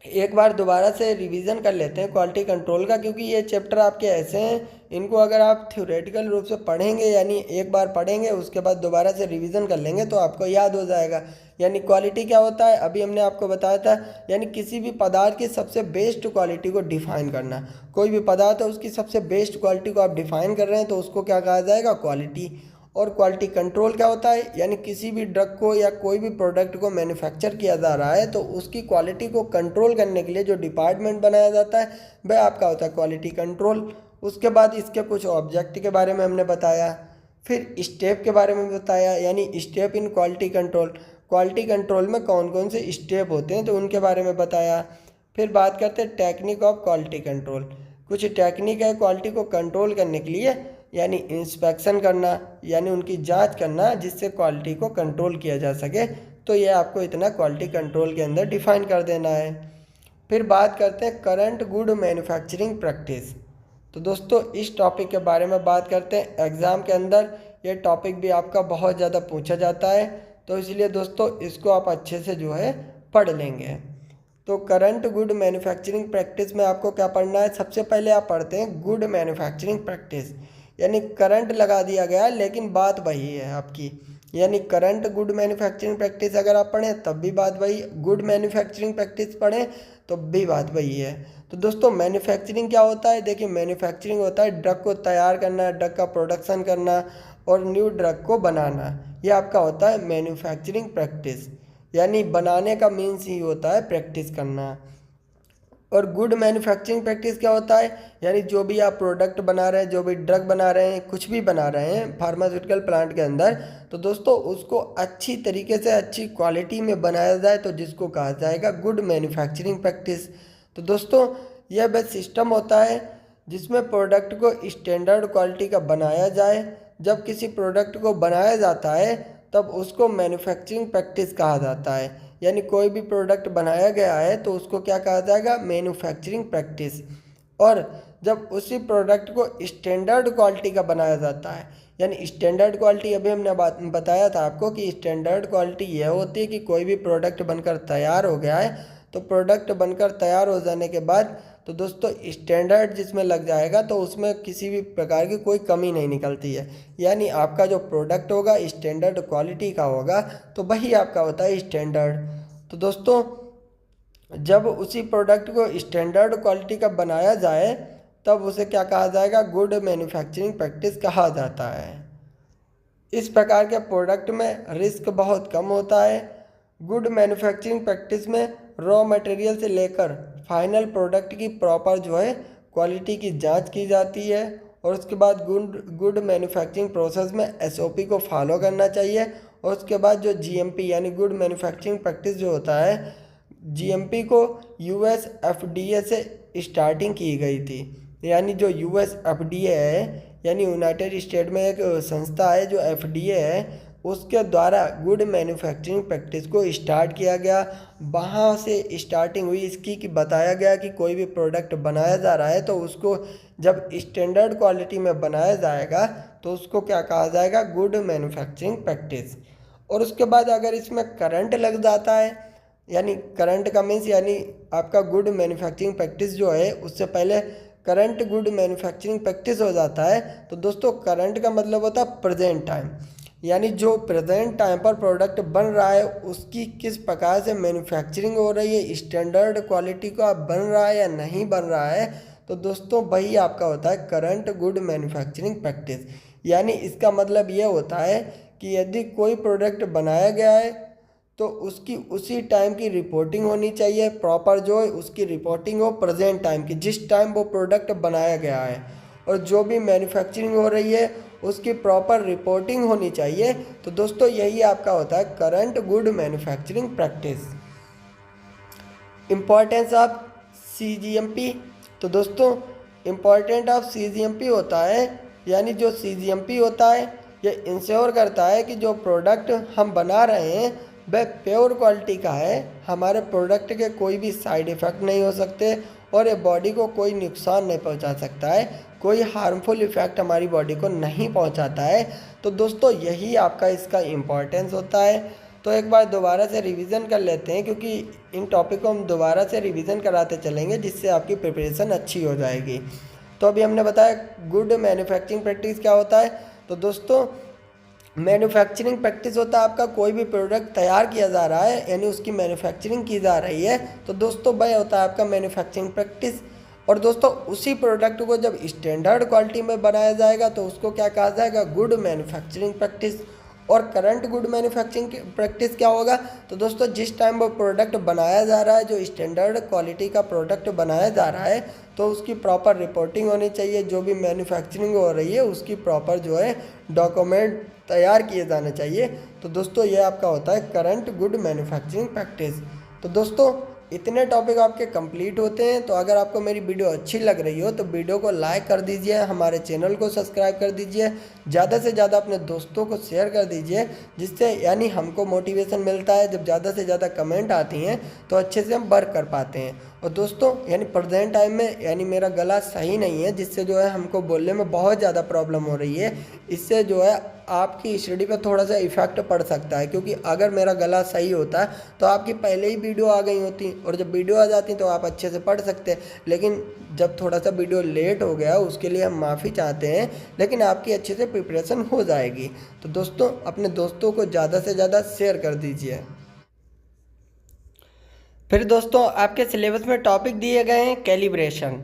एक बार दोबारा से रिवीजन कर लेते हैं क्वालिटी कंट्रोल का, क्योंकि ये चैप्टर आपके ऐसे हैं, इनको अगर आप थ्योरेटिकल रूप से पढ़ेंगे, यानी एक बार पढ़ेंगे उसके बाद दोबारा से रिवीजन कर लेंगे तो आपको याद हो जाएगा। यानी क्वालिटी क्या होता है, अभी हमने आपको बताया था, यानी किसी भी पदार्थ की सबसे बेस्ट क्वालिटी को डिफाइन करना। कोई भी पदार्थ है उसकी सबसे बेस्ट क्वालिटी को आप डिफाइन कर रहे हैं तो उसको क्या कहा जाएगा, क्वालिटी। और क्वालिटी कंट्रोल क्या होता है, यानी किसी भी ड्रग को या कोई भी प्रोडक्ट को मैन्युफैक्चर किया जा रहा है तो उसकी क्वालिटी को कंट्रोल करने के लिए जो डिपार्टमेंट बनाया जाता है वह आपका होता है क्वालिटी कंट्रोल। उसके बाद इसके कुछ ऑब्जेक्ट के बारे में हमने बताया, फिर स्टेप के बारे में बताया, यानी step in quality control, quality control में कौन कौन से स्टेप होते हैं तो उनके बारे में बताया। फिर बात करते हैं टेक्निक ऑफ क्वालिटी कंट्रोल, कुछ टेक्निक है क्वालिटी को कंट्रोल करने के लिए, यानी इंस्पेक्शन करना, यानी उनकी जांच करना जिससे क्वालिटी को कंट्रोल किया जा सके। तो ये आपको इतना क्वालिटी कंट्रोल के अंदर डिफाइन कर देना है। फिर बात करते हैं करंट गुड मैन्युफैक्चरिंग प्रैक्टिस। तो दोस्तों इस टॉपिक के बारे में बात करते हैं, एग्ज़ाम के अंदर ये टॉपिक भी आपका बहुत ज़्यादा पूछा जाता है, तो इसलिए दोस्तों इसको आप अच्छे से जो है पढ़ लेंगे। तो करंट गुड मैन्युफैक्चरिंग प्रैक्टिस में आपको क्या पढ़ना है, सबसे पहले आप पढ़ते हैं गुड मैन्युफैक्चरिंग प्रैक्टिस, यानी करंट लगा दिया गया है लेकिन बात वही है आपकी, यानी करंट गुड मैन्युफैक्चरिंग प्रैक्टिस अगर आप पढ़ें तब भी बात वही, गुड मैन्युफैक्चरिंग प्रैक्टिस पढ़ें तो भी बात वही है। तो दोस्तों मैन्युफैक्चरिंग क्या होता है, देखिए मैन्युफैक्चरिंग होता है ड्रग को तैयार करना, ड्रग का प्रोडक्शन करना और न्यू ड्रग को बनाना, ये आपका होता है मैन्युफैक्चरिंग प्रैक्टिस, यानी बनाने का मीन्स ही होता है प्रैक्टिस करना। और गुड मैन्युफैक्चरिंग प्रैक्टिस क्या होता है, यानी जो भी आप प्रोडक्ट बना रहे हैं, जो भी ड्रग बना रहे हैं, कुछ भी बना रहे हैं फार्मास्यूटिकल प्लांट के अंदर, तो दोस्तों उसको अच्छी तरीके से अच्छी क्वालिटी में बनाया जाए तो जिसको कहा जाएगा गुड मैन्युफैक्चरिंग प्रैक्टिस। तो दोस्तों यह वह सिस्टम होता है जिसमें प्रोडक्ट को स्टैंडर्ड क्वालिटी का बनाया जाए। जब किसी प्रोडक्ट को बनाया जाता है तब उसको मैन्युफैक्चरिंग प्रैक्टिस कहा जाता है, यानी कोई भी प्रोडक्ट बनाया गया है तो उसको क्या कहा जाएगा, मैन्युफैक्चरिंग प्रैक्टिस। और जब उसी प्रोडक्ट को स्टैंडर्ड क्वालिटी का बनाया जाता है, यानी स्टैंडर्ड क्वालिटी अभी हमने बताया था आपको कि स्टैंडर्ड क्वालिटी यह होती है कि कोई भी प्रोडक्ट बनकर तैयार हो गया है तो प्रोडक्ट बनकर तैयार हो जाने के बाद तो दोस्तों स्टैंडर्ड जिसमें लग जाएगा तो उसमें किसी भी प्रकार की कोई कमी नहीं निकलती है। यानी आपका जो प्रोडक्ट होगा स्टैंडर्ड क्वालिटी का होगा तो वही आपका होता है स्टैंडर्ड। तो दोस्तों जब उसी प्रोडक्ट को स्टैंडर्ड क्वालिटी का बनाया जाए तब उसे क्या कहा जाएगा, गुड मैन्युफैक्चरिंग प्रैक्टिस कहा जाता है। इस प्रकार के प्रोडक्ट में रिस्क बहुत कम होता है। गुड मैन्युफैक्चरिंग प्रैक्टिस में रॉ मटेरियल से लेकर फाइनल प्रोडक्ट की प्रॉपर जो है क्वालिटी की जांच की जाती है और उसके बाद गुड मैन्युफैक्चरिंग प्रोसेस में एसओपी को फॉलो करना चाहिए। और उसके बाद जो जीएमपी यानी गुड मैन्युफैक्चरिंग प्रैक्टिस जो होता है, जीएमपी को यूएस एफडीए से स्टार्टिंग की गई थी। यानी जो यूएस एफडीए है यानी यूनाइटेड स्टेट में एक संस्था है जो एफडीए है, उसके द्वारा गुड मैन्युफैक्चरिंग प्रैक्टिस को स्टार्ट किया गया। वहाँ से स्टार्टिंग हुई इसकी कि बताया गया कि कोई भी प्रोडक्ट बनाया जा रहा है तो उसको जब स्टैंडर्ड क्वालिटी में बनाया जाएगा तो उसको क्या कहा जाएगा, गुड मैन्युफैक्चरिंग प्रैक्टिस। और उसके बाद अगर इसमें करंट लग जाता है, यानी करंट का मीन्स यानी आपका गुड मैन्युफैक्चरिंग प्रैक्टिस जो है उससे पहले करंट गुड मैन्युफैक्चरिंग प्रैक्टिस हो जाता है। तो दोस्तों करंट का मतलब होता है प्रेजेंट टाइम, यानी जो प्रेजेंट टाइम पर प्रोडक्ट बन रहा है उसकी किस प्रकार से मैन्युफैक्चरिंग हो रही है, स्टैंडर्ड क्वालिटी का बन रहा है या नहीं बन रहा है, तो दोस्तों वही आपका होता है करंट गुड मैन्युफैक्चरिंग प्रैक्टिस। यानी इसका मतलब ये होता है कि यदि कोई प्रोडक्ट बनाया गया है तो उसकी उसी टाइम की रिपोर्टिंग होनी चाहिए, प्रॉपर जो है उसकी रिपोर्टिंग हो प्रेजेंट टाइम की, जिस टाइम वो प्रोडक्ट बनाया गया है। और जो भी मैन्युफैक्चरिंग हो रही है उसकी प्रॉपर रिपोर्टिंग होनी चाहिए। तो दोस्तों यही आपका होता है current good manufacturing practice. Importance of cGMP. तो दोस्तों इम्पॉर्टेंट ऑफ सीजीएमपी होता है, यानी जो सीजीएमपी होता है ये इंश्योर करता है कि जो प्रोडक्ट हम बना रहे हैं वह प्योर क्वालिटी का है, हमारे प्रोडक्ट के कोई भी साइड इफ़ेक्ट नहीं हो सकते और ये बॉडी को कोई नुकसान नहीं पहुंचा सकता है, कोई हार्मफुल इफ़ेक्ट हमारी बॉडी को नहीं पहुंचाता है। तो दोस्तों यही आपका इसका इम्पॉर्टेंस होता है। तो एक बार दोबारा से रिवीजन कर लेते हैं क्योंकि इन टॉपिक को हम दोबारा से रिवीजन कराते चलेंगे जिससे आपकी प्रिपरेशन अच्छी हो जाएगी। तो अभी हमने बताया गुड मैन्युफैक्चरिंग प्रैक्टिस क्या होता है। तो दोस्तों मैन्युफैक्चरिंग प्रैक्टिस होता है आपका कोई भी प्रोडक्ट तैयार किया जा रहा है यानी उसकी मैन्युफैक्चरिंग की जा रही है, तो दोस्तों वह होता है आपका मैन्युफैक्चरिंग प्रैक्टिस। और दोस्तों उसी प्रोडक्ट को जब स्टैंडर्ड क्वालिटी में बनाया जाएगा तो उसको क्या कहा जाएगा, गुड मैन्युफैक्चरिंग प्रैक्टिस। और करंट गुड मैन्युफैक्चरिंग प्रैक्टिस क्या होगा, तो दोस्तों जिस टाइम वो प्रोडक्ट बनाया जा रहा है, जो स्टैंडर्ड क्वालिटी का प्रोडक्ट बनाया जा रहा है तो उसकी प्रॉपर रिपोर्टिंग होनी चाहिए, जो भी मैन्युफैक्चरिंग हो रही है उसकी प्रॉपर जो है डॉक्यूमेंट तैयार किए जाने चाहिए। तो दोस्तों ये आपका होता है करंट गुड मैन्युफैक्चरिंग प्रैक्टिस। तो दोस्तों इतने टॉपिक आपके कंप्लीट होते हैं। तो अगर आपको मेरी वीडियो अच्छी लग रही हो तो वीडियो को लाइक कर दीजिए, हमारे चैनल को सब्सक्राइब कर दीजिए, ज़्यादा से ज़्यादा अपने दोस्तों को शेयर कर दीजिए, जिससे यानी हमको मोटिवेशन मिलता है। जब ज़्यादा से ज़्यादा कमेंट आती हैं तो अच्छे से हम वर्क कर पाते हैं। और दोस्तों यानी प्रेजेंट टाइम में यानी मेरा गला सही नहीं है, जिससे जो है हमको बोलने में बहुत ज़्यादा प्रॉब्लम हो रही है। इससे जो है आपकी स्टडी पर थोड़ा सा इफेक्ट पड़ सकता है, क्योंकि अगर मेरा गला सही होता तो आपकी पहले ही वीडियो आ गई होती और जब वीडियो आ जाती तो आप अच्छे से पढ़ सकते। लेकिन जब थोड़ा सा वीडियो लेट हो गया उसके लिए हम माफ़ी चाहते हैं, लेकिन आपकी अच्छे से प्रिपरेशन हो जाएगी। तो दोस्तों अपने दोस्तों को ज़्यादा से ज़्यादा शेयर कर दीजिए। फिर दोस्तों आपके सिलेबस में टॉपिक दिए गए हैं कैलिब्रेशन।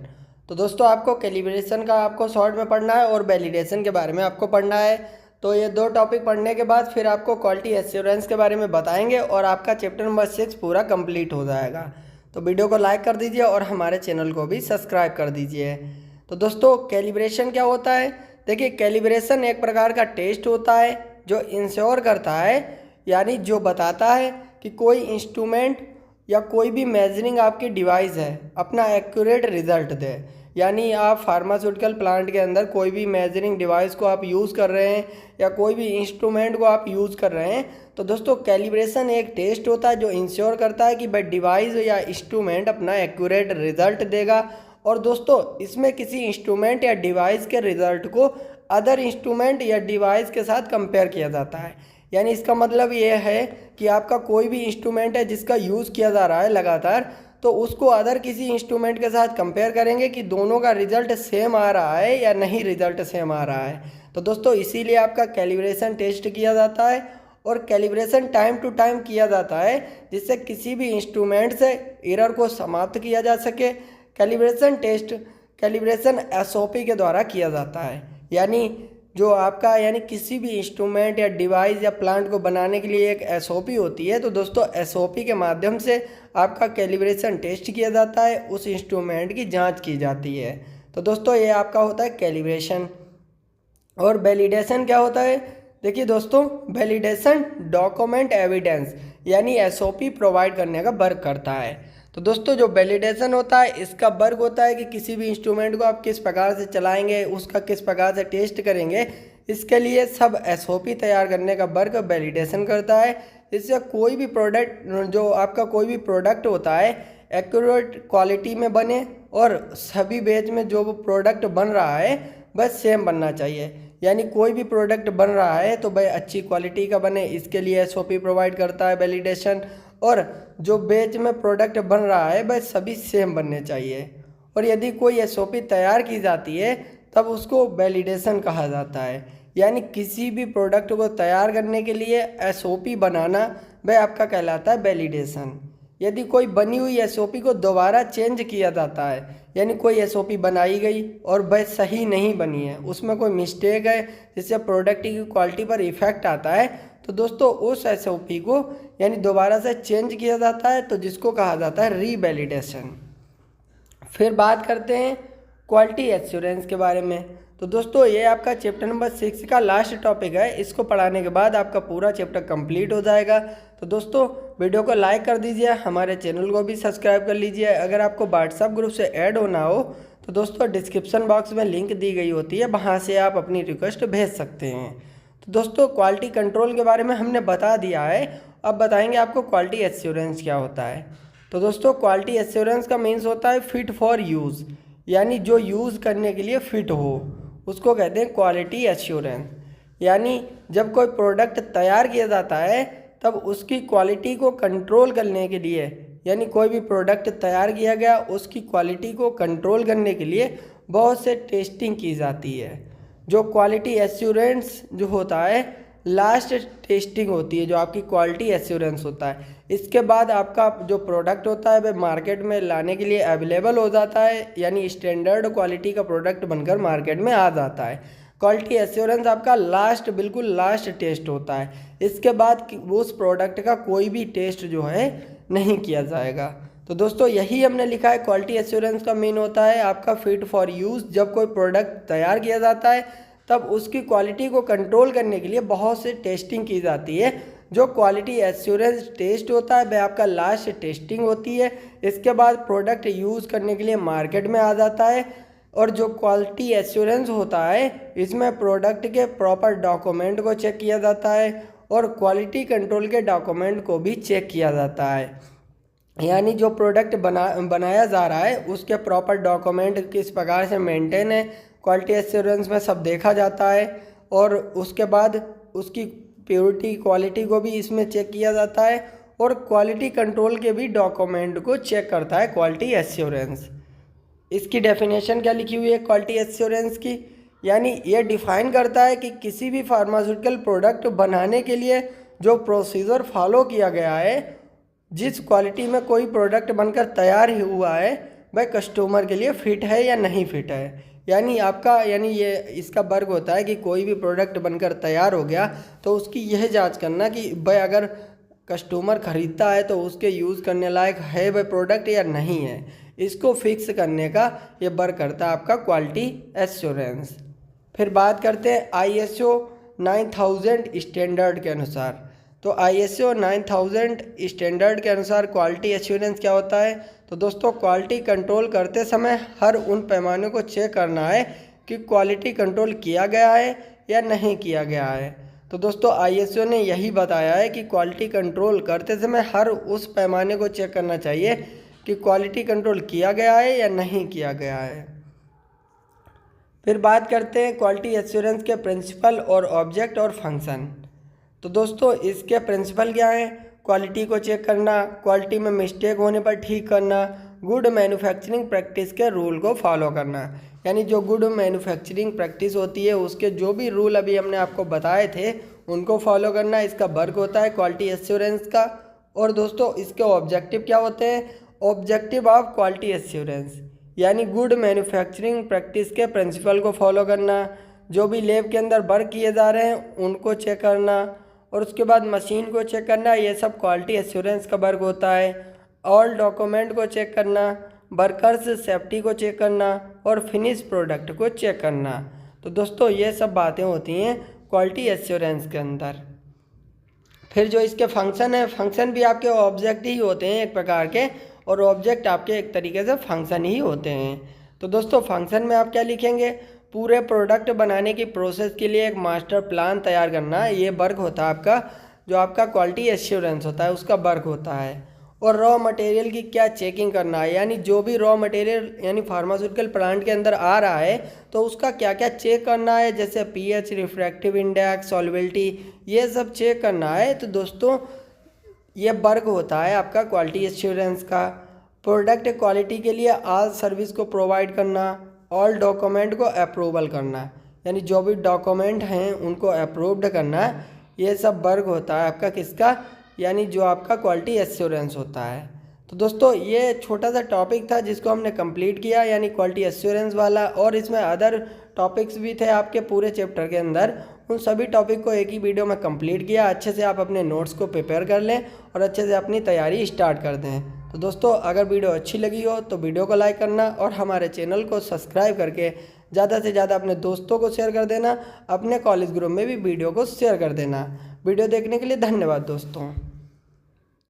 तो दोस्तों आपको कैलिब्रेशन का आपको शॉर्ट में पढ़ना है और वैलिडेशन के बारे में आपको पढ़ना है। तो ये दो टॉपिक पढ़ने के बाद फिर आपको क्वालिटी एश्योरेंस के बारे में बताएंगे और आपका चैप्टर नंबर 6 पूरा कंप्लीट हो जाएगा। तो वीडियो को लाइक कर दीजिए और हमारे चैनल को भी सब्सक्राइब कर दीजिए। तो दोस्तों कैलिब्रेशन क्या होता है, देखिए कैलिब्रेशन एक प्रकार का टेस्ट होता है जो इंश्योर करता है, यानी जो बताता है कि कोई इंस्ट्रूमेंट या कोई भी मेजरिंग आपकी डिवाइस है अपना एक्यूरेट रिजल्ट दे। यानी आप फार्मास्यूटिकल प्लांट के अंदर कोई भी मेजरिंग डिवाइस को आप यूज़ कर रहे हैं या कोई भी इंस्ट्रूमेंट को आप यूज़ कर रहे हैं तो दोस्तों कैलिब्रेशन एक टेस्ट होता है जो इंश्योर करता है कि भाई डिवाइस या इंस्ट्रूमेंट अपना एक्यूरेट रिजल्ट देगा। और दोस्तों इसमें किसी इंस्ट्रूमेंट या डिवाइस के रिजल्ट को अदर इंस्ट्रूमेंट या डिवाइस के साथ कंपेयर किया जाता है। यानी इसका मतलब ये है कि आपका कोई भी इंस्ट्रूमेंट है जिसका यूज़ किया जा रहा है लगातार, तो उसको अदर किसी इंस्ट्रूमेंट के साथ कंपेयर करेंगे कि दोनों का रिजल्ट सेम आ रहा है या नहीं रिजल्ट सेम आ रहा है। तो दोस्तों इसीलिए आपका कैलिब्रेशन टेस्ट किया जाता है और कैलिब्रेशन टाइम टू टाइम किया जाता है जिससे किसी भी इंस्ट्रूमेंट से एरर को समाप्त किया जा सके। कैलिब्रेशन टेस्ट कैलिब्रेशन एसओपी के द्वारा किया जाता है। यानी जो आपका किसी भी इंस्ट्रूमेंट या डिवाइस या प्लांट को बनाने के लिए एक एसओपी होती है, तो दोस्तों एसओपी के माध्यम से आपका कैलिब्रेशन टेस्ट किया जाता है, उस इंस्ट्रूमेंट की जांच की जाती है। तो दोस्तों ये आपका होता है कैलिब्रेशन। और वैलिडेशन क्या होता है? देखिए दोस्तों, वैलिडेशन डॉक्यूमेंट एविडेंस यानी एसओपी प्रोवाइड करने का वर्क करता है। तो दोस्तों जो वैलिडेशन होता है इसका वर्क होता है कि किसी भी इंस्ट्रूमेंट को आप किस प्रकार से चलाएंगे, उसका किस प्रकार से टेस्ट करेंगे, इसके लिए सब एसओपी तैयार करने का वर्क वैलिडेशन करता है। इससे कोई भी प्रोडक्ट जो आपका कोई भी प्रोडक्ट होता है एक्यूरेट क्वालिटी में बने और सभी बैच में जो प्रोडक्ट बन रहा है बस सेम बनना चाहिए। यानी कोई भी प्रोडक्ट बन रहा है तो भाई अच्छी क्वालिटी का बने, इसके लिए एसओपी प्रोवाइड करता है वैलिडेशन। और जो बैच में प्रोडक्ट बन रहा है बस सभी सेम बनने चाहिए। और यदि कोई एसओपी तैयार की जाती है तब उसको वैलिडेशन कहा जाता है। यानी किसी भी प्रोडक्ट को तैयार करने के लिए एसओपी बनाना वह आपका कहलाता है वैलिडेशन। यदि कोई बनी हुई एसओपी को दोबारा चेंज किया जाता है, यानी कोई एसओपी बनाई गई और वह सही नहीं बनी है, उसमें कोई मिस्टेक है जिससे प्रोडक्ट की क्वालिटी पर इफेक्ट आता है, तो दोस्तों उस एसओपी को यानी दोबारा से चेंज किया जाता है, तो जिसको कहा जाता है रीवैलिडेशन। फिर बात करते हैं क्वालिटी एश्योरेंस के बारे में। तो दोस्तों ये आपका चैप्टर नंबर 6 का लास्ट टॉपिक है। इसको पढ़ाने के बाद आपका पूरा चैप्टर कंप्लीट हो जाएगा। तो दोस्तों वीडियो को लाइक कर दीजिए, हमारे चैनल को भी सब्सक्राइब कर लीजिए। अगर आपको व्हाट्सएप ग्रुप से ऐड होना हो तो दोस्तों डिस्क्रिप्शन बॉक्स में लिंक दी गई होती है, वहाँ से आप अपनी रिक्वेस्ट भेज सकते हैं। तो दोस्तों क्वालिटी कंट्रोल के बारे में हमने बता दिया है, अब बताएंगे आपको क्वालिटी एश्योरेंस क्या होता है। तो दोस्तों क्वालिटी एश्योरेंस का मीन्स होता है फिट फॉर यूज़, यानी जो यूज़ करने के लिए फिट हो उसको कहते हैं क्वालिटी एश्योरेंस। यानी जब कोई प्रोडक्ट तैयार किया जाता है तब उसकी क्वालिटी को कंट्रोल करने के लिए, यानी कोई भी प्रोडक्ट तैयार किया गया उसकी क्वालिटी को कंट्रोल करने के लिए बहुत से टेस्टिंग की जाती है। जो क्वालिटी एश्योरेंस जो होता है लास्ट टेस्टिंग होती है, जो आपकी क्वालिटी एश्योरेंस होता है। इसके बाद आपका जो प्रोडक्ट होता है वह मार्केट में लाने के लिए अवेलेबल हो जाता है, यानी स्टैंडर्ड क्वालिटी का प्रोडक्ट बनकर मार्केट में आ जाता है। क्वालिटी एश्योरेंस आपका बिल्कुल लास्ट टेस्ट होता है। इसके बाद उस प्रोडक्ट का कोई भी टेस्ट जो है नहीं किया जाएगा। तो दोस्तों यही हमने लिखा है क्वालिटी एश्योरेंस का मीन होता है आपका फिट फॉर यूज़। जब कोई प्रोडक्ट तैयार किया जाता है तब उसकी क्वालिटी को कंट्रोल करने के लिए बहुत से टेस्टिंग की जाती है। जो क्वालिटी एश्योरेंस टेस्ट होता है वह आपका लास्ट टेस्टिंग होती है। इसके बाद प्रोडक्ट यूज़ करने के लिए मार्केट में आ जाता है। और जो क्वालिटी एश्योरेंस होता है इसमें प्रोडक्ट के प्रॉपर डॉक्यूमेंट को चेक किया जाता है और क्वालिटी कंट्रोल के डॉक्यूमेंट को भी चेक किया जाता है। यानी जो प्रोडक्ट बनाया जा रहा है उसके प्रॉपर डॉक्यूमेंट किस प्रकार से मेंटेन है, क्वालिटी एश्योरेंस में सब देखा जाता है। और उसके बाद उसकी प्योरिटी क्वालिटी को भी इसमें चेक किया जाता है और क्वालिटी कंट्रोल के भी डॉक्यूमेंट को चेक करता है क्वालिटी एश्योरेंस। इसकी डेफिनेशन क्या लिखी हुई है क्वालिटी एश्योरेंस की? यानी ये डिफाइन करता है कि किसी भी फार्मास्यूटिकल प्रोडक्ट बनाने के लिए जो प्रोसीजर फॉलो किया गया है, जिस क्वालिटी में कोई प्रोडक्ट बनकर तैयार ही हुआ है, वह कस्टमर के लिए फ़िट है या नहीं फ़िट है। यानी ये इसका वर्क होता है कि कोई भी प्रोडक्ट बनकर तैयार हो गया तो उसकी यह जांच करना कि भाई अगर कस्टमर ख़रीदता है तो उसके यूज़ करने लायक है वह प्रोडक्ट या नहीं है। इसको फिक्स करने का ये वर्क करता है आपका क्वालिटी एश्योरेंस। फिर बात करते हैं ISO 9000 स्टैंडर्ड के अनुसार। तो ISO 9000 स्टैंडर्ड के अनुसार क्वालिटी एश्योरेंस क्या होता है? तो दोस्तों क्वालिटी कंट्रोल करते समय हर उन पैमानों को चेक करना है कि क्वालिटी कंट्रोल किया गया है या नहीं किया गया है। तो दोस्तों ISO ने यही बताया है कि क्वालिटी कंट्रोल करते समय हर उस पैमाने को चेक करना चाहिए कि क्वालिटी कंट्रोल किया गया है या नहीं किया गया है। फिर बात करते हैं क्वालिटी एश्योरेंस के प्रिंसिपल और ऑब्जेक्ट और फंक्शन। तो दोस्तों इसके प्रिंसिपल क्या हैं? क्वालिटी को चेक करना, क्वालिटी में मिस्टेक होने पर ठीक करना, गुड मैन्युफैक्चरिंग प्रैक्टिस के रूल को फॉलो करना। यानी जो गुड मैन्युफैक्चरिंग प्रैक्टिस होती है उसके जो भी रूल अभी हमने आपको बताए थे उनको फॉलो करना, इसका वर्क होता है क्वालिटी एश्योरेंस का। और दोस्तों इसके ऑब्जेक्टिव क्या होते हैं? ऑब्जेक्टिव ऑफ क्वालिटी एश्योरेंस यानी गुड मैन्युफैक्चरिंग प्रैक्टिस के प्रिंसिपल को फॉलो करना, जो भी लैब के अंदर वर्क किए जा रहे हैं उनको चेक करना, और उसके बाद मशीन को चेक करना। ये सब क्वालिटी एश्योरेंस का वर्क होता है। ऑल डॉक्यूमेंट को चेक करना, वर्कर्स सेफ्टी को चेक करना और फिनिश प्रोडक्ट को चेक करना। तो दोस्तों ये सब बातें होती हैं क्वालिटी एश्योरेंस के अंदर। फिर जो इसके फंक्शन है, फंक्शन भी आपके ऑब्जेक्ट ही होते हैं एक प्रकार के, और ऑब्जेक्ट आपके एक तरीके से फंक्शन ही होते हैं। तो दोस्तों फंक्शन में आप क्या लिखेंगे? पूरे प्रोडक्ट बनाने की प्रोसेस के लिए एक मास्टर प्लान तैयार करना, ये वर्क होता है आपका, जो आपका क्वालिटी एश्योरेंस होता है उसका वर्क होता है। और रॉ मटेरियल की क्या चेकिंग करना है, यानी जो भी रॉ मटेरियल यानी फार्मास्यूटिकल प्लांट के अंदर आ रहा है तो उसका क्या क्या चेक करना है, जैसे pH, रिफ्रैक्टिव इंडेक्स, सॉल्युबिलिटी, ये सब चेक करना है। तो दोस्तों ये वर्क होता है आपका क्वालिटी एश्योरेंस का। प्रोडक्ट क्वालिटी के लिए ऑल सर्विस को प्रोवाइड करना, ऑल डॉक्यूमेंट को अप्रूवल करना, यानी जो भी डॉक्यूमेंट हैं उनको अप्रूव्ड करना, ये सब वर्क होता है आपका किसका? यानी जो आपका क्वालिटी एश्योरेंस होता है। तो दोस्तों ये छोटा सा टॉपिक था जिसको हमने कंप्लीट किया, यानी क्वालिटी एश्योरेंस वाला, और इसमें अदर टॉपिक्स भी थे आपके पूरे चैप्टर के अंदर। उन सभी टॉपिक को एक ही वीडियो में कंप्लीट किया। अच्छे से आप अपने नोट्स को प्रिपेयर कर लें और अच्छे से अपनी तैयारी स्टार्ट कर दें। तो दोस्तों अगर वीडियो अच्छी लगी हो तो वीडियो को लाइक करना और हमारे चैनल को सब्सक्राइब करके ज़्यादा से ज़्यादा अपने दोस्तों को शेयर कर देना। अपने कॉलेज ग्रुप में भी वीडियो को शेयर कर देना। वीडियो देखने के लिए धन्यवाद दोस्तों।